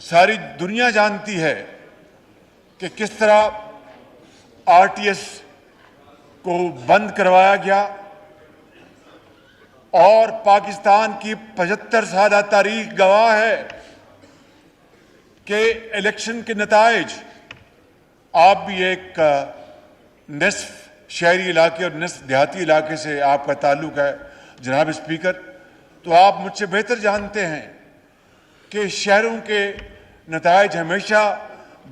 ساری دنیا جانتی ہے کہ کس طرح آر ٹی ایس کو بند کروایا گیا اور پاکستان کی 75 سالہ تاریخ گواہ ہے کہ الیکشن کے نتائج، آپ بھی ایک نصف شہری علاقے اور نصف دیہاتی علاقے سے آپ کا تعلق ہے جناب اسپیکر، تو آپ مجھ سے بہتر جانتے ہیں کہ شہروں کے نتائج ہمیشہ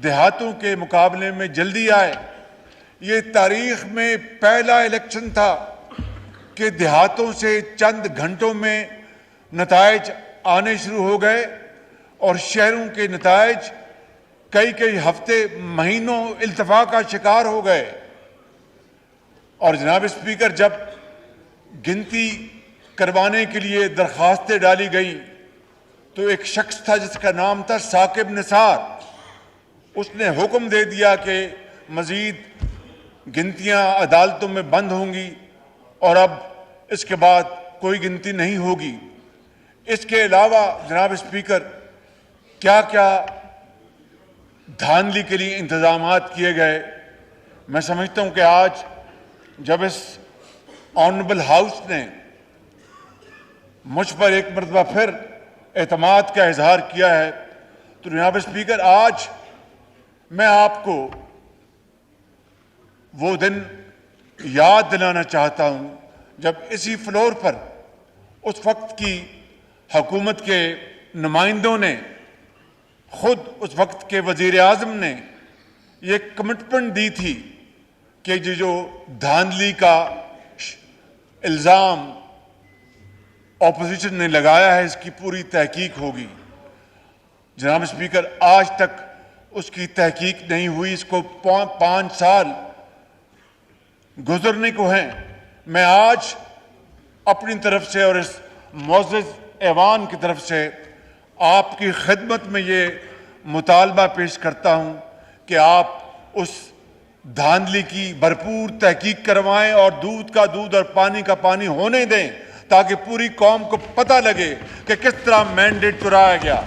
دیہاتوں کے مقابلے میں جلدی آئے۔ یہ تاریخ میں پہلا الیکشن تھا کہ دیہاتوں سے چند گھنٹوں میں نتائج آنے شروع ہو گئے اور شہروں کے نتائج کئی ہفتے مہینوں التفا کا شکار ہو گئے۔ اور جناب اسپیکر، جب گنتی کروانے کے لیے درخواستیں ڈالی گئیں تو ایک شخص تھا جس کا نام تھا ثاقب نثار، اس نے حکم دے دیا کہ مزید گنتیاں عدالتوں میں بند ہوں گی اور اب اس کے بعد کوئی گنتی نہیں ہوگی۔ اس کے علاوہ جناب اسپیکر، کیا کیا دھاندلی کے لیے انتظامات کیے گئے۔ میں سمجھتا ہوں کہ آج جب اس آنریبل ہاؤس نے مجھ پر ایک مرتبہ پھر اعتماد کا اظہار کیا ہے تو جناب اسپیکر، آج میں آپ کو وہ دن یاد دلانا چاہتا ہوں جب اسی فلور پر اس وقت کی حکومت کے نمائندوں نے، خود اس وقت کے وزیر اعظم نے یہ کمٹمنٹ دی تھی کہ یہ جو دھاندلی کا الزام اپوزیشن نے لگایا ہے اس کی پوری تحقیق ہوگی۔ جناب اسپیکر، آج تک اس کی تحقیق نہیں ہوئی، اس کو 5 سال گزرنے کو ہیں۔ میں آج اپنی طرف سے اور اس معزز ایوان کی طرف سے آپ کی خدمت میں یہ مطالبہ پیش کرتا ہوں کہ آپ اس دھاندلی کی بھرپور تحقیق کروائیں اور دودھ کا دودھ اور پانی کا پانی ہونے دیں تاکہ پوری قوم کو پتہ لگے کہ کس طرح مینڈیٹ چرایا گیا۔